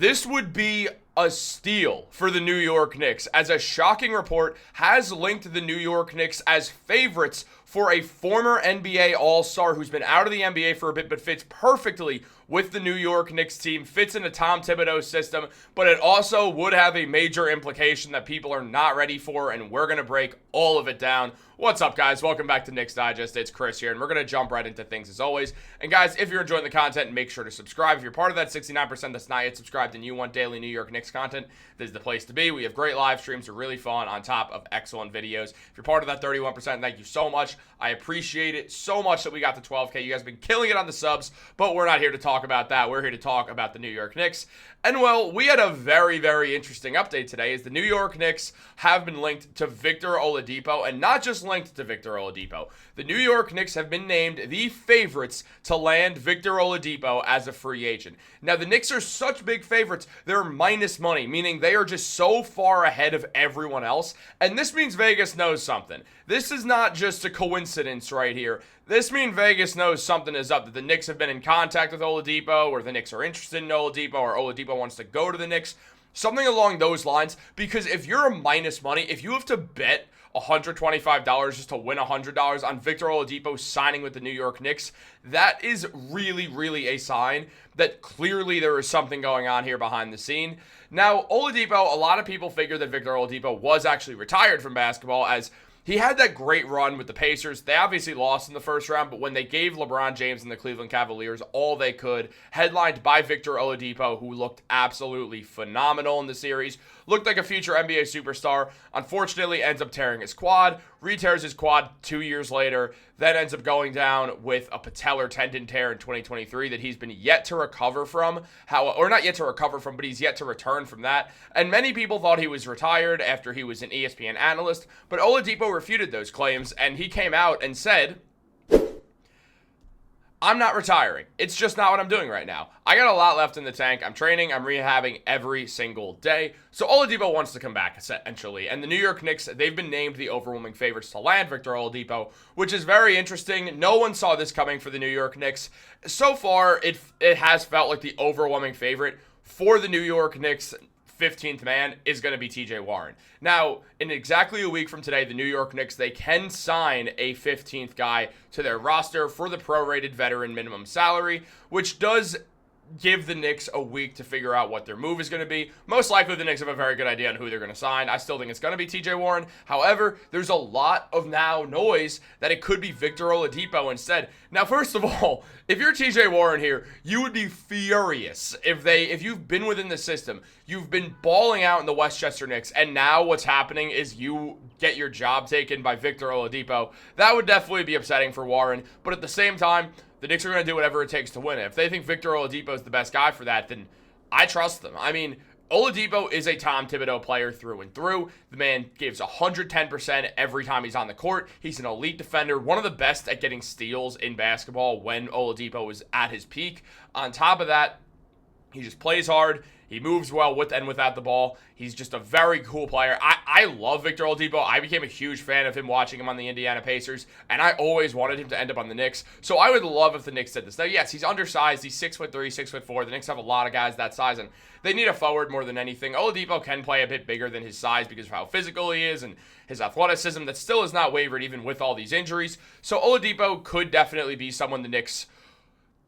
This would be a steal for the New York Knicks, as a shocking report has linked the New York Knicks as favorites for a former NBA All-Star who's been out of the NBA for a bit but fits perfectly with the New York Knicks team, fits in a Tom Thibodeau system, but it also would have a major implication that people are not ready for, and we're going to break all of it down. What's up, guys? Welcome back to Knicks Digest. It's Chris here, and we're going to jump right into things as always. And guys, if you're enjoying the content, make sure to subscribe. If you're part of that 69% that's not yet subscribed and you want daily New York Knicks content, this is the place to be. We have great live streams. They're really fun on top of excellent videos. If you're part of that 31%, thank you so much. I appreciate it so much that we got to 12K. You guys have been killing it on the subs, but we're not here to talk about that. We're here to talk about the New York Knicks. And, well, we had a very, very interesting update today as the New York Knicks have been linked to Victor Oladipo, and not just linked to Victor Oladipo. The New York Knicks have been named the favorites to land Victor Oladipo as a free agent. Now, the Knicks are such big favorites, they're minus money, meaning they are just so far ahead of everyone else, and this means Vegas knows something. This is not just a coincidence right here. This means Vegas knows something is up, that the Knicks have been in contact with Oladipo, or the Knicks are interested in Oladipo, or Oladipo wants to go to the Knicks. Something along those lines, because if you're a minus money, if you have to bet $125 just to win $100 on Victor Oladipo signing with the New York Knicks, that is really, really a sign that clearly there is something going on here behind the scene. Now, Oladipo, a lot of people figure that Victor Oladipo was actually retired from basketball, as he had that great run with the Pacers. They obviously lost in the first round, but when they gave LeBron James and the Cleveland Cavaliers all they could, headlined by Victor Oladipo, who looked absolutely phenomenal in the series, looked like a future NBA superstar, unfortunately ends up tearing his quad, re-tears his quad 2 years later, then ends up going down with a patellar tendon tear in 2023 that he's been yet to recover from, not yet to recover from, but he's yet to return from that. And many people thought he was retired after he was an ESPN analyst, but Oladipo refuted those claims, and he came out and said, I'm not retiring. It's just not what I'm doing right now. I got a lot left in the tank. I'm training. I'm rehabbing every single day. So Oladipo wants to come back, essentially. And the New York Knicks, they've been named the overwhelming favorites to land Victor Oladipo, which is very interesting. No one saw this coming for the New York Knicks. So far, it has felt like the overwhelming favorite for the New York Knicks 15th man is going to be TJ Warren. Now, in exactly a week from today, the New York Knicks, they can sign a 15th guy to their roster for the prorated veteran minimum salary, which does give the Knicks a week to figure out what their move is going to be. Most likely, the Knicks have a very good idea on who they're going to sign. I still think it's going to be TJ Warren. However, there's a lot of now noise that it could be Victor Oladipo instead. Now, first of all, if you're TJ Warren here, you would be furious if you've been within the system, you've been balling out in the Westchester Knicks, and now what's happening is you get your job taken by Victor Oladipo. That would definitely be upsetting for Warren, but at the same time, the Knicks are going to do whatever it takes to win it. If they think Victor Oladipo is the best guy for that, then I trust them. I mean, Oladipo is a Tom Thibodeau player through and through. The man gives 110% every time he's on the court. He's an elite defender, one of the best at getting steals in basketball when Oladipo is at his peak. On top of that, he just plays hard. He moves well with and without the ball. He's just a very cool player. I love Victor Oladipo. I became a huge fan of him watching him on the Indiana Pacers, and I always wanted him to end up on the Knicks. So I would love if the Knicks did this. Now, yes, he's undersized. He's 6'3", 6'4". The Knicks have a lot of guys that size, and they need a forward more than anything. Oladipo can play a bit bigger than his size because of how physical he is and his athleticism that still has not wavered even with all these injuries. So Oladipo could definitely be someone the Knicks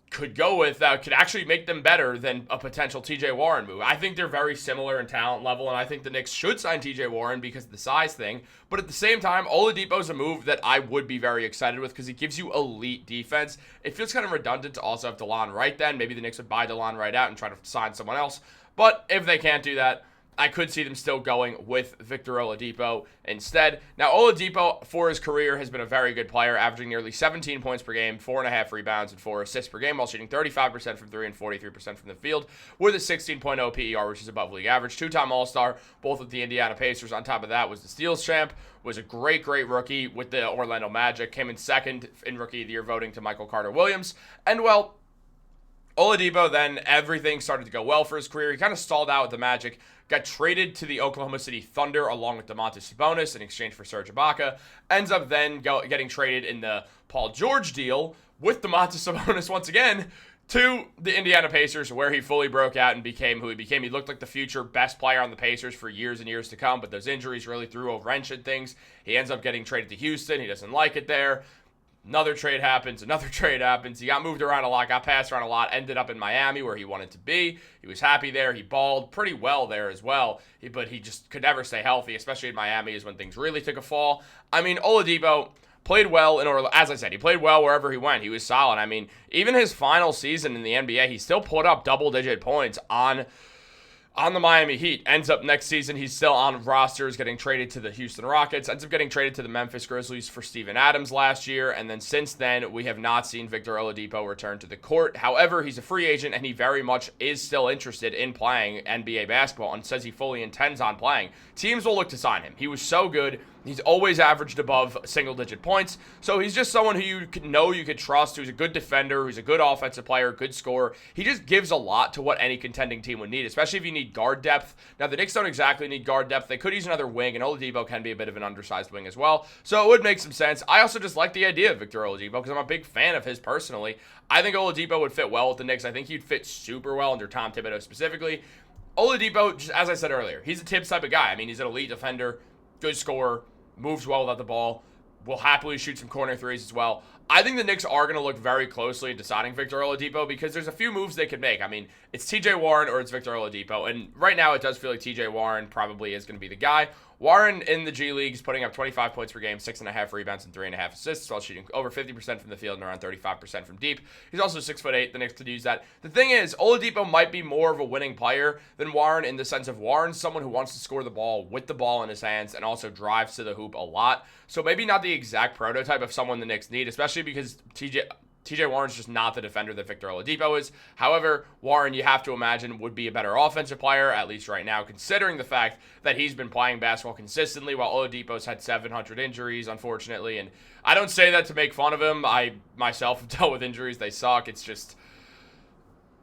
could go with that could actually make them better than a potential TJ Warren move. I think they're very similar in talent level, and I think the Knicks should sign TJ Warren because of the size thing. But at the same time, Oladipo's a move that I would be very excited with because he gives you elite defense. It feels kind of redundant to also have DeLon Wright then. Maybe the Knicks would buy DeLon Wright out and try to sign someone else. But if they can't do that, I could see them still going with Victor Oladipo instead. Now, Oladipo, for his career, has been a very good player, averaging nearly 17 points per game, 4.5 rebounds, and 4 assists per game, while shooting 35% from 3 and 43% from the field, with a 16.0 PER, which is above league average. Two-time All-Star, both with the Indiana Pacers. On top of that was the steals champ, was a great rookie with the Orlando Magic, came in second in Rookie of the Year voting to Michael Carter-Williams, and, well, Oladipo, then everything started to go well for his career. He kind of stalled out with the Magic, got traded to the Oklahoma City Thunder along with Domantas Sabonis in exchange for Serge Ibaka, ends up then getting traded in the Paul George deal with Domantas Sabonis once again to the Indiana Pacers, where he fully broke out and became who he became. He looked like the future best player on the Pacers for years and years to come, but those injuries really threw a wrench in things. He ends up getting traded to Houston. He doesn't like it there. Another trade happens. He got moved around a lot, got passed around a lot, ended up in Miami where he wanted to be. He was happy there. He balled pretty well there as well, but he just could never stay healthy, especially in Miami is when things really took a fall. I mean, Oladipo played well in Orlando. As I said, he played well wherever he went. He was solid. I mean, even his final season in the NBA, he still put up double-digit points on the Miami Heat. Ends up next season, he's still on rosters, getting traded to the Houston Rockets. Ends up getting traded to the Memphis Grizzlies for Steven Adams last year. And then since then, we have not seen Victor Oladipo return to the court. However, he's a free agent, and he very much is still interested in playing NBA basketball and says he fully intends on playing. Teams will look to sign him. He was so good. He's always averaged above single-digit points. So he's just someone who you could trust, who's a good defender, who's a good offensive player, good scorer. He just gives a lot to what any contending team would need, especially if you need guard depth. Now, the Knicks don't exactly need guard depth. They could use another wing, and Oladipo can be a bit of an undersized wing as well. So it would make some sense. I also just like the idea of Victor Oladipo because I'm a big fan of his personally. I think Oladipo would fit well with the Knicks. I think he'd fit super well under Tom Thibodeau specifically. Oladipo, just as I said earlier, he's a Tibbs type of guy. I mean, he's an elite defender, good scorer, moves well without the ball, will happily shoot some corner threes as well. I think the Knicks are going to look very closely at deciding Victor Oladipo because there's a few moves they could make. I mean, it's TJ Warren or it's Victor Oladipo, and right now it does feel like TJ Warren probably is going to be the guy. Warren in the G League is putting up 25 points per game, 6.5 rebounds, and 3.5 assists while shooting over 50% from the field and around 35% from deep. He's also 6'8". The Knicks could use that. The thing is, Oladipo might be more of a winning player than Warren in the sense of Warren's someone who wants to score the ball with the ball in his hands and also drives to the hoop a lot. So maybe not the exact prototype of someone the Knicks need, especially because TJ Warren's just not the defender that Victor Oladipo is. However, Warren, you have to imagine, would be a better offensive player, at least right now, considering the fact that he's been playing basketball consistently while Oladipo's had 700 injuries, unfortunately. And I don't say that to make fun of him. I, myself, have dealt with injuries. They suck. It's just,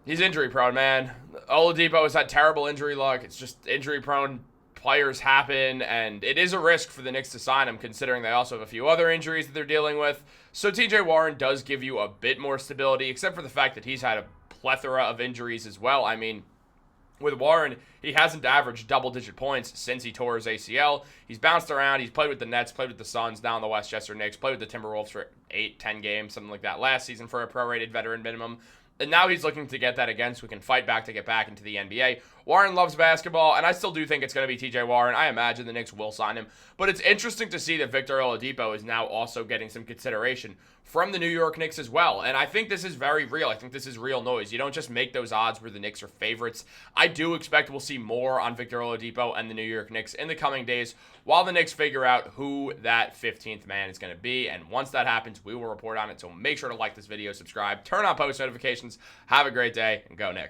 he's injury prone, man. Oladipo has had terrible injury luck. It's just injury prone. Players happen, and it is a risk for the Knicks to sign him, considering they also have a few other injuries that they're dealing with. So TJ Warren does give you a bit more stability, except for the fact that he's had a plethora of injuries as well. I mean, with Warren, he hasn't averaged double-digit points since he tore his ACL. He's bounced around. He's played with the Nets, played with the Suns, down the Westchester Knicks, played with the Timberwolves for 8-10 games, something like that last season for a prorated veteran minimum. And now he's looking to get that again so we can fight back to get back into the NBA. Warren loves basketball, and I still do think it's going to be TJ Warren. I imagine the Knicks will sign him. But it's interesting to see that Victor Oladipo is now also getting some consideration from the New York Knicks as well. And I think this is very real. I think this is real noise. You don't just make those odds where the Knicks are favorites. I do expect we'll see more on Victor Oladipo and the New York Knicks in the coming days while the Knicks figure out who that 15th man is going to be. And once that happens, we will report on it. So make sure to like this video, subscribe, turn on post notifications. Have a great day, and go Knicks.